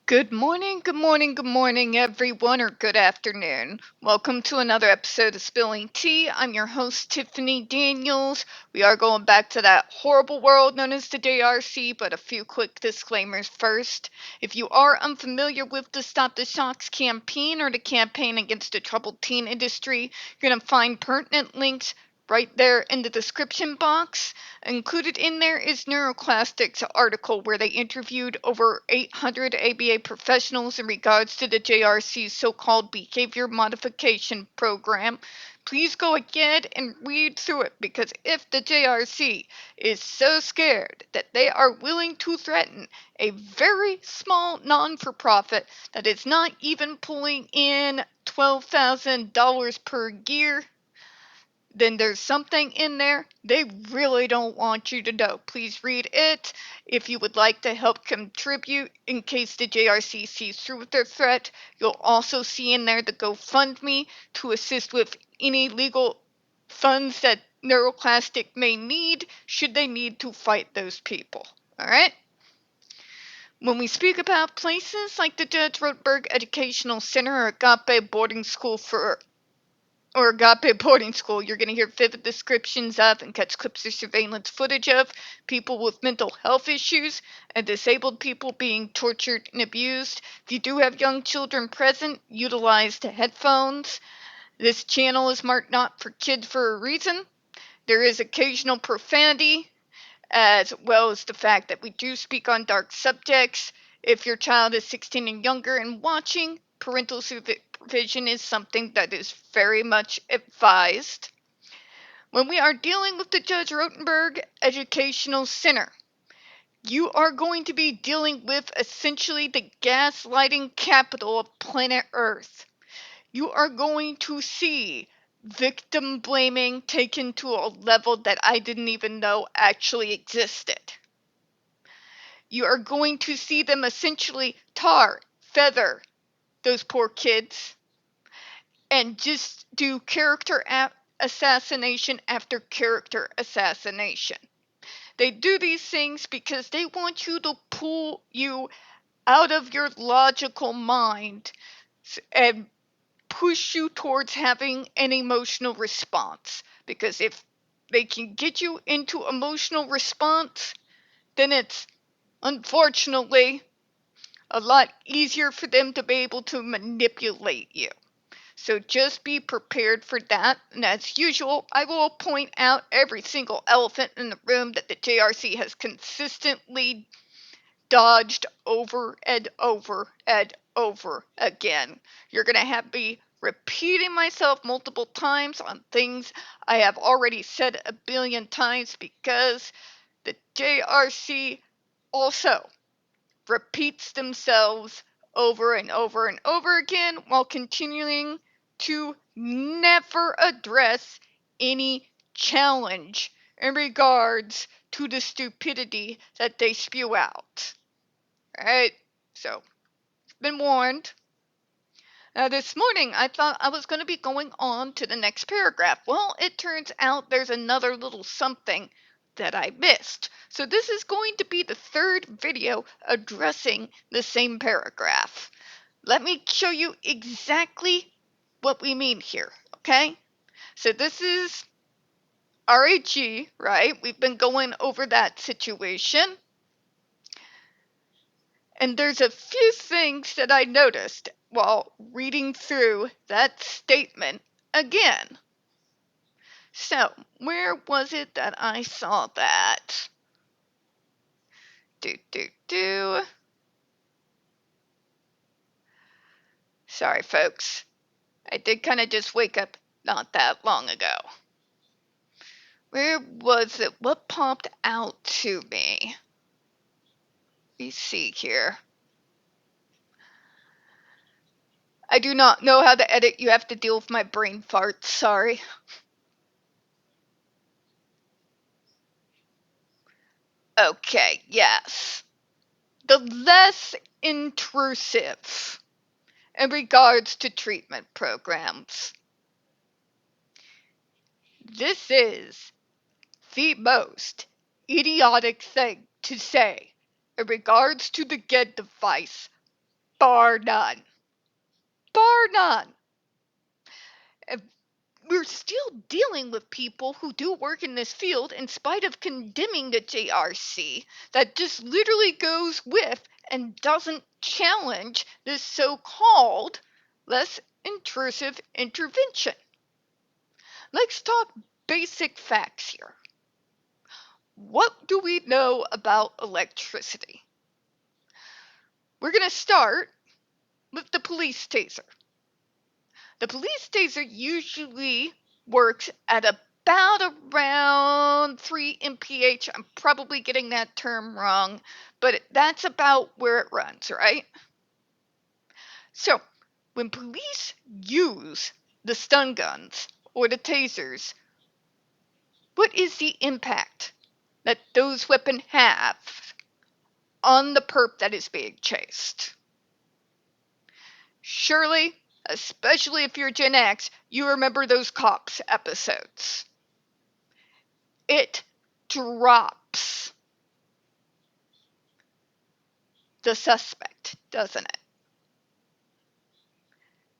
Good morning, good morning, good morning, everyone, or good afternoon. Welcome to another episode of Spilling Tea. I'm your host, Tiffany Daniels. We are going back to that horrible world known as the JRC, but a few quick disclaimers first. If you are unfamiliar with the Stop the Shocks campaign or the campaign against the troubled teen industry, you're going to find pertinent links right there in the description box. Included in there is Neuroclastic's article where they interviewed over 800 ABA professionals in regards to the JRC's so-called behavior modification program. Please go ahead and read through it, because if the JRC is so scared that they are willing to threaten a very small non-for-profit that is not even pulling in $12,000 per year, then there's something in there they really don't want you to know. Please read it. If you would like to help contribute in case the JRC sees through with their threat, you'll also see in there the GoFundMe to assist with any legal funds that Neuroclastic may need should they need to fight those people. Alright? When we speak about places like the Judge Rotenberg Educational Center or Agape Boarding School, you're going to hear vivid descriptions of and catch clips of surveillance footage of people with mental health issues and disabled people being tortured and abused. If you do have young children present, utilize the headphones. This channel is marked not for kids for a reason. There is occasional profanity, as well as the fact that we do speak on dark subjects. If your child is 16 and younger and watching, parental supervision is something that is very much advised. When we are dealing with the Judge Rotenberg Educational Center, you are going to be dealing with essentially the gaslighting capital of planet Earth. You are going to see victim blaming taken to a level that I didn't even know actually existed. You are going to see them essentially feather those poor kids and just do character assassination after character assassination. They do these things because they want you to pull you out of your logical mind and push you towards having an emotional response. Because if they can get you into emotional response, then it's unfortunately a lot easier for them to be able to manipulate you. So just be prepared for that. And as usual, I will point out every single elephant in the room that the JRC has consistently dodged over and over and over again. You're going to have me repeating myself multiple times on things I have already said a billion times, because the JRC also repeats themselves over and over and over again while continuing to never address any challenge in regards to the stupidity that they spew out. Alright, so, been warned. Now, this morning I thought I was going to be going on to the next paragraph. Well, it turns out there's another little something that I missed. So this is going to be the third video addressing the same paragraph. Let me show you exactly what we mean here, okay? So this is RAG, right? We've been going over that situation. And there's a few things that I noticed while reading through that statement again. So, where was it that I saw that? Sorry, folks. I did kind of just wake up not that long ago. Where was it? What popped out to me? Let me see here. I do not know how to edit. You have to deal with my brain farts. Sorry. Okay, yes. The less intrusive in regards to treatment programs. This is the most idiotic thing to say in regards to the GED device Bar none. Bar none. We're still dealing with people who do work in this field in spite of condemning the JRC that just literally goes with and doesn't challenge this so-called less intrusive intervention. Let's talk basic facts here. What do we know about electricity? We're going to start with the police taser. The police taser usually works at about around 3 mph. I'm probably getting that term wrong, but that's about where it runs, right? So, when police use the stun guns or the tasers, what is the impact that those weapons have on the perp that is being chased? Surely, especially if you're Gen X, you remember those Cops episodes. It drops the suspect, doesn't it?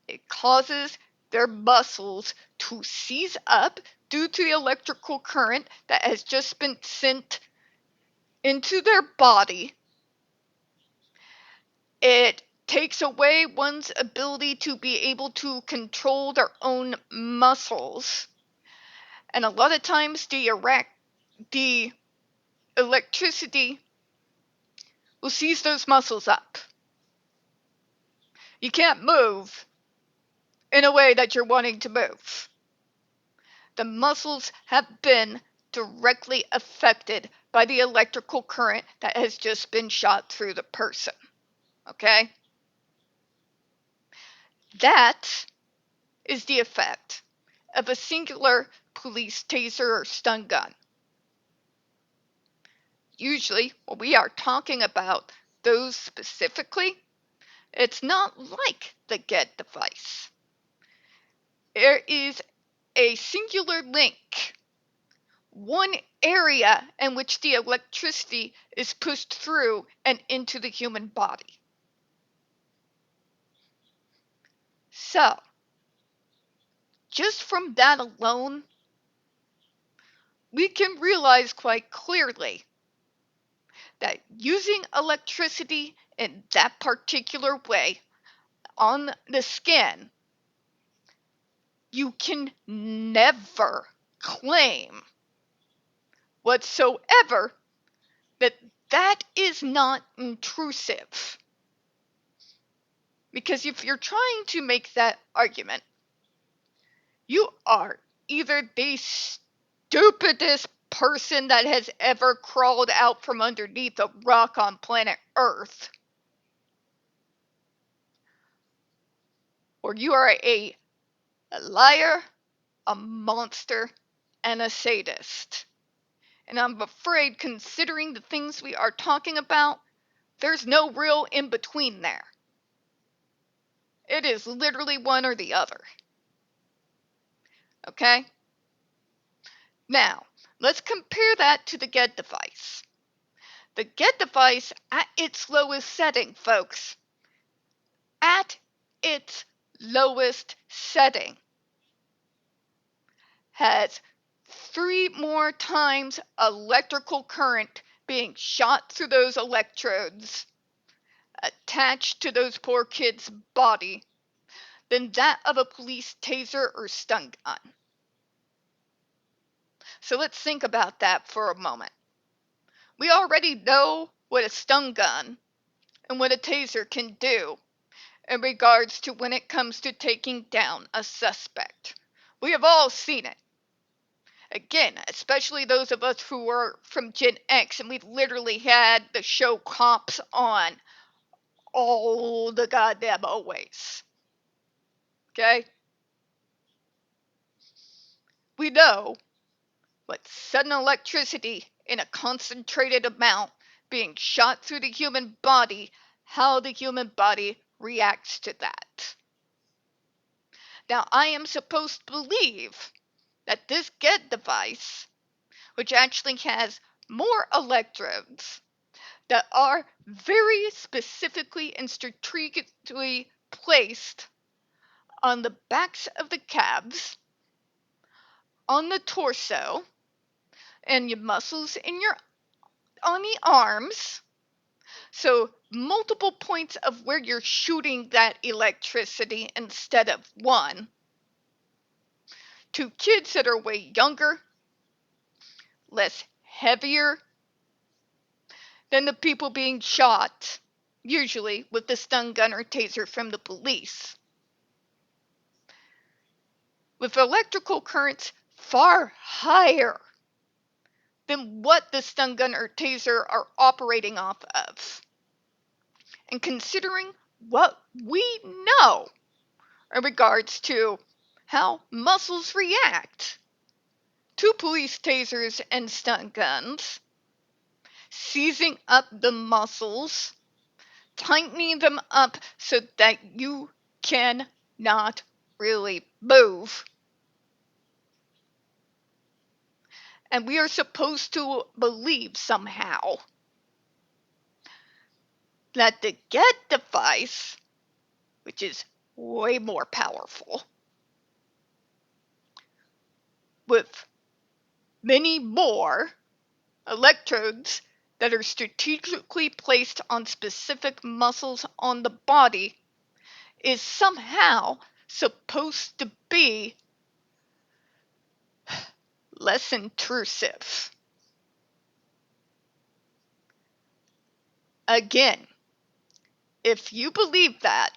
It causes their muscles to seize up due to the electrical current that has just been sent into their body. It takes away one's ability to be able to control their own muscles. And a lot of times the electricity will seize those muscles up. You can't move in a way that you're wanting to move. The muscles have been directly affected by the electrical current that has just been shot through the person. Okay? That is the effect of a singular police taser or stun gun. Usually, when we are talking about those specifically, it's not like the GED device. There is a singular link, one area in which the electricity is pushed through and into the human body. So, just from that alone, we can realize quite clearly that using electricity in that particular way on the skin, you can never claim whatsoever that that is not intrusive. Because if you're trying to make that argument, you are either the stupidest person that has ever crawled out from underneath a rock on planet Earth, or you are a liar, a monster, and a sadist. And I'm afraid, considering the things we are talking about, there's no real in between there. It is literally one or the other. Okay? Now, let's compare that to the GED device. The GED device at its lowest setting, folks, at its lowest setting, has 3 more times electrical current being shot through those electrodes attached to those poor kids' body than that of a police taser or stun gun. So let's think about that for a moment. We already know what a stun gun and what a taser can do in regards to when it comes to taking down a suspect. We have all seen it. Again, especially those of us who are from Gen X, and we literally had the show Cops on all the goddamn always. Okay? We know what sudden electricity in a concentrated amount being shot through the human body, how the human body reacts to that. Now, I am supposed to believe that this GED device, which actually has more electrodes, that are very specifically and strategically placed on the backs of the calves, on the torso, and your muscles in your on the arms. So multiple points of where you're shooting that electricity instead of one. To kids that are way younger, less heavier than the people being shot, usually with the stun gun or taser from the police. With electrical currents far higher than what the stun gun or taser are operating off of. And considering what we know in regards to how muscles react to police tasers and stun guns, seizing up the muscles, tightening them up so that you cannot really move. And we are supposed to believe somehow that the GED device, which is way more powerful, with many more electrodes that are strategically placed on specific muscles on the body, is somehow supposed to be less intrusive. Again, if you believe that,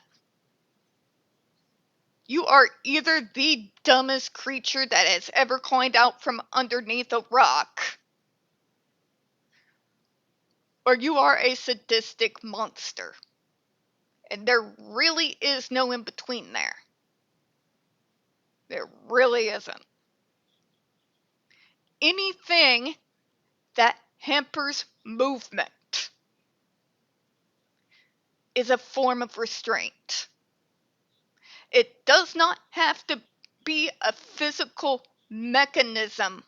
you are either the dumbest creature that has ever climbed out from underneath a rock, or you are a sadistic monster. And there really is no in between there. There really isn't. Anything that hampers movement is a form of restraint. It does not have to be a physical mechanism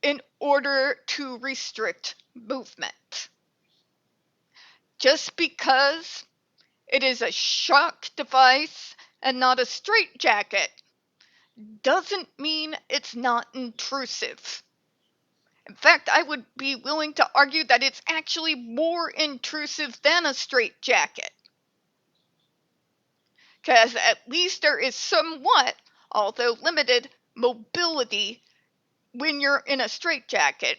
in order to restrict movement. Just because it is a shock device and not a straitjacket doesn't mean it's not intrusive. In fact, I would be willing to argue that it's actually more intrusive than a straitjacket. Because at least there is somewhat, although limited, mobility when you're in a straitjacket.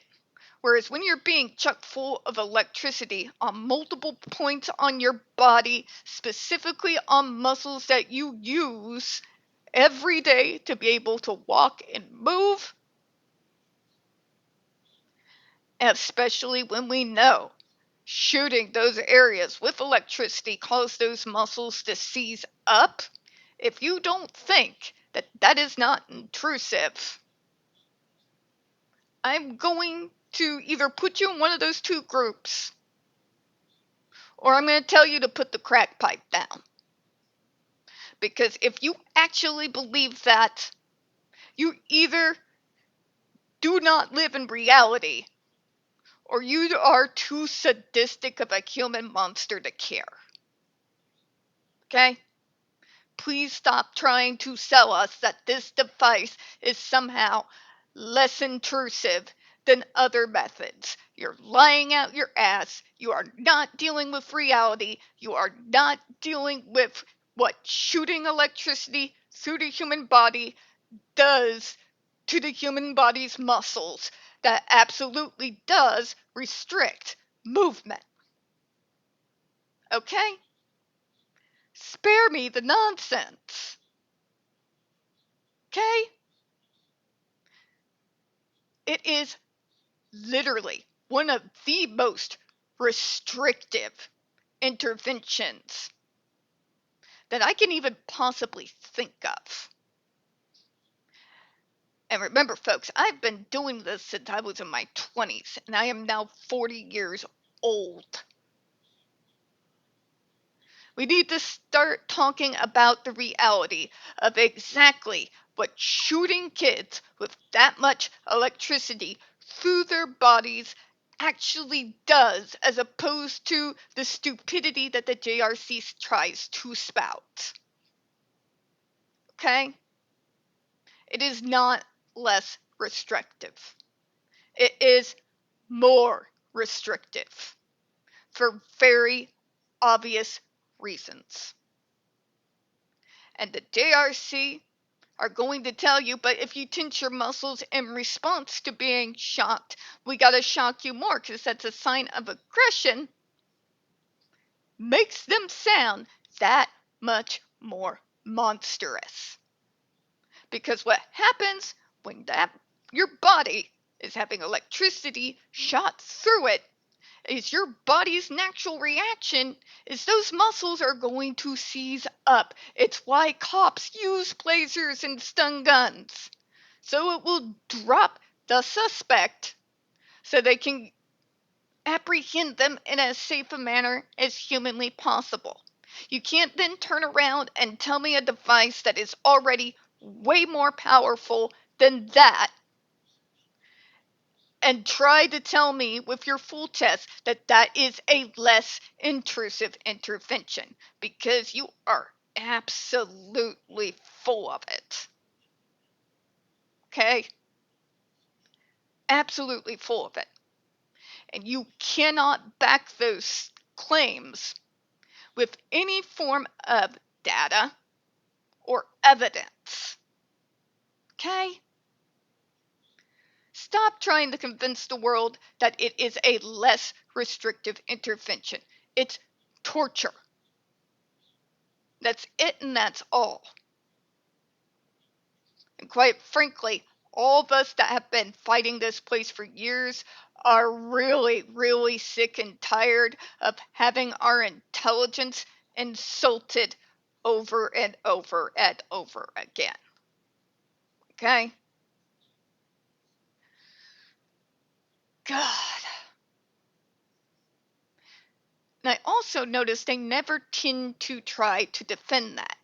Whereas when you're being chucked full of electricity on multiple points on your body, specifically on muscles that you use every day to be able to walk and move, especially when we know shooting those areas with electricity cause those muscles to seize up, if you don't think that that is not intrusive, I'm going to either put you in one of those two groups, or I'm going to tell you to put the crack pipe down. Because if you actually believe that, you either do not live in reality, or you are too sadistic of a human monster to care. Okay? Please stop trying to sell us that this device is somehow less intrusive than other methods. You're lying out your ass. You are not dealing with reality. You are not dealing with what shooting electricity through the human body does to the human body's muscles. That absolutely does restrict movement. Okay? Spare me the nonsense. Okay? It is literally one of the most restrictive interventions that I can even possibly think of. And remember, folks, I've been doing this since I was in my 20s, and I am now 40 years old. We need to start talking about the reality of exactly what shooting kids with that much electricity through their bodies actually does, as opposed to the stupidity that the JRC tries to spout. Okay? It is not less restrictive. It is more restrictive for very obvious reasons. And the JRC are going to tell you, but if you tense your muscles in response to being shocked, we gotta shock you more because that's a sign of aggression, makes them sound that much more monstrous. Because what happens when your body is having electricity shot through it is your body's natural reaction is those muscles are going to seize up. It's why cops use lasers and stun guns. So it will drop the suspect so they can apprehend them in as safe a manner as humanly possible. You can't then turn around and tell me a device that is already way more powerful than that and try to tell me with your full test that that is a less intrusive intervention, because you are absolutely full of it. Okay? Absolutely full of it. And you cannot back those claims with any form of data or evidence. Okay? Stop trying to convince the world that it is a less restrictive intervention. It's torture. That's it and that's all. And quite frankly, all of us that have been fighting this place for years are really, really sick and tired of having our intelligence insulted over and over and over again. Okay? God. And I also noticed they never tend to try to defend that.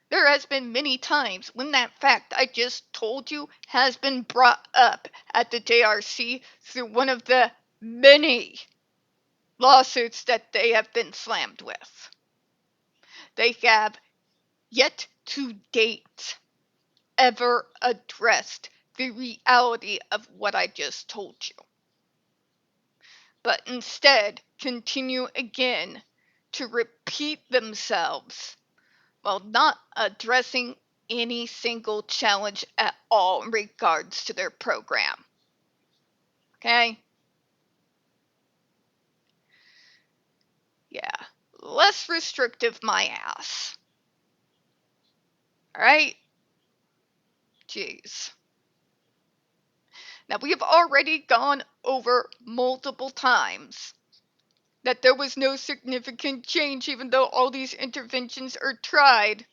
There has been many times when that fact I just told you has been brought up at the JRC through one of the many lawsuits that they have been slammed with. They have yet to date ever addressed the reality of what I just told you, but instead continue again to repeat themselves while not addressing any single challenge at all in regards to their program. Okay? Yeah. Less restrictive, my ass. Alright? Jeez. Now, we have already gone over multiple times that there was no significant change even though all these interventions are tried.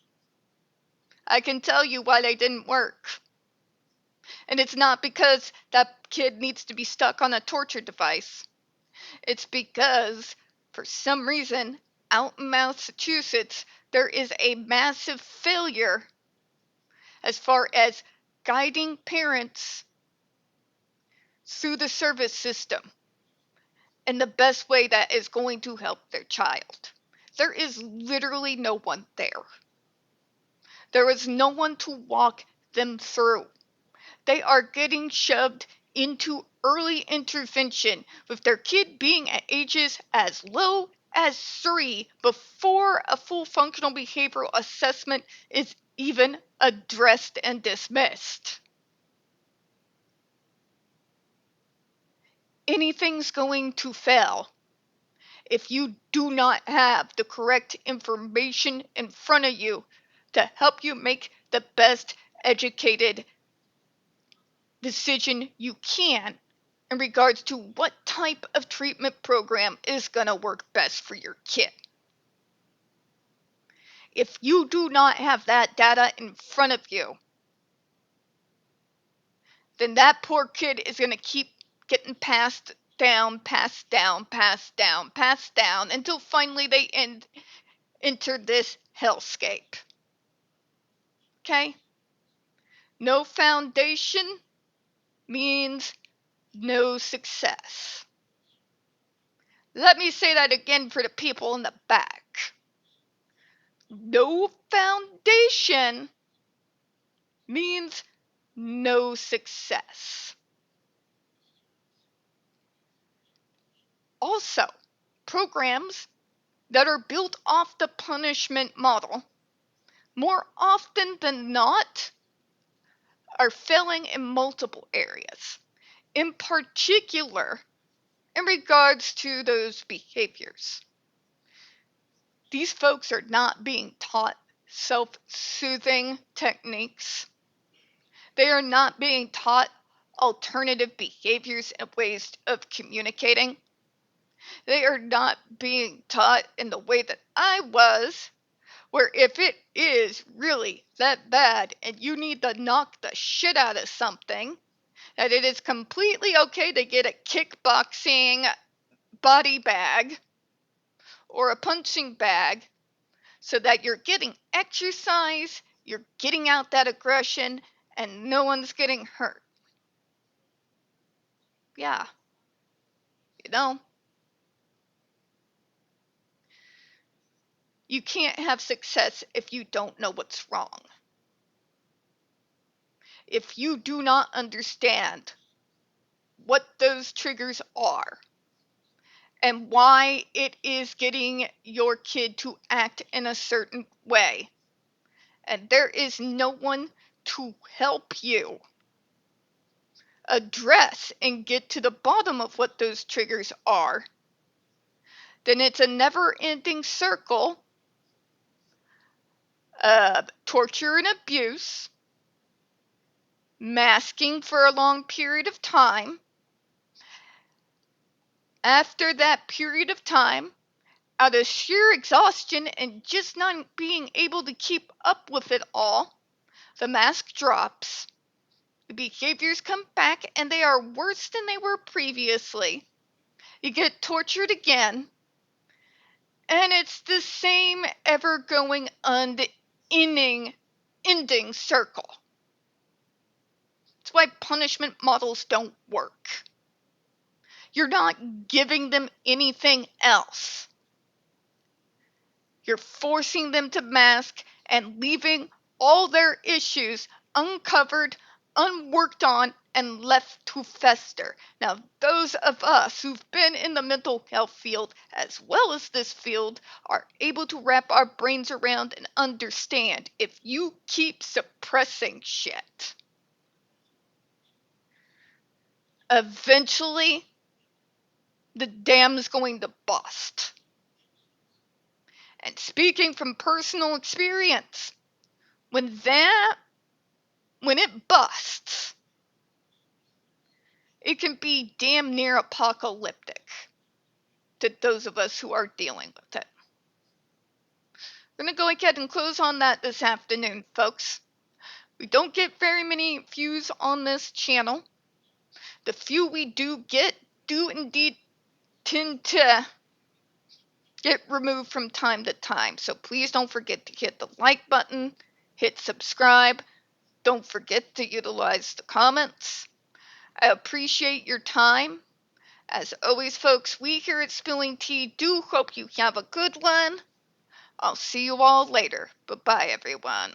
I can tell you why they didn't work. And it's not because that kid needs to be stuck on a torture device. It's because, for some reason, out in Massachusetts, there is a massive failure as far as guiding parents through the service system in the best way that is going to help their child. There is literally no one there. There is no one to walk them through. They are getting shoved into early intervention with their kid being at ages as low as 3 before a full functional behavioral assessment is even addressed and dismissed. Anything's going to fail if you do not have the correct information in front of you to help you make the best educated decision you can in regards to what type of treatment program is going to work best for your kid. If you do not have that data in front of you, then that poor kid is going to keep getting passed down, passed down, passed down, passed down until finally they enter this hellscape. Okay? No foundation means no success. Let me say that again for the people in the back. No foundation means no success. Also, programs that are built off the punishment model, more often than not, are failing in multiple areas, in particular in regards to those behaviors. These folks are not being taught self-soothing techniques. They are not being taught alternative behaviors and ways of communicating. They are not being taught in the way that I was, where if it is really that bad and you need to knock the shit out of something, that it is completely okay to get a kickboxing body bag or a punching bag so that you're getting exercise, you're getting out that aggression, and no one's getting hurt. Yeah, you know, you can't have success if you don't know what's wrong. If you do not understand what those triggers are and why it is getting your kid to act in a certain way, and there is no one to help you address and get to the bottom of what those triggers are, then it's a never-ending circle of torture and abuse, masking for a long period of time. After that period of time, out of sheer exhaustion and just not being able to keep up with it all, the mask drops, the behaviors come back, and they are worse than they were previously. You get tortured again, and it's the same ever-going, ending circle. That's why punishment models don't work. You're not giving them anything else. You're forcing them to mask and leaving all their issues uncovered, unworked on, and left to fester. Now, those of us who've been in the mental health field as well as this field are able to wrap our brains around and understand if you keep suppressing shit, eventually the dam's going to bust. And speaking from personal experience, when it busts, it can be damn near apocalyptic to those of us who are dealing with it. We're going to go ahead and close on that this afternoon, folks. We don't get very many views on this channel. The few we do get do indeed tend to get removed from time to time. So please don't forget to hit the like button, hit subscribe. Don't forget to utilize the comments. I appreciate your time. As always, folks, we here at Spilling Tea do hope you have a good one. I'll see you all later. Bye-bye, everyone.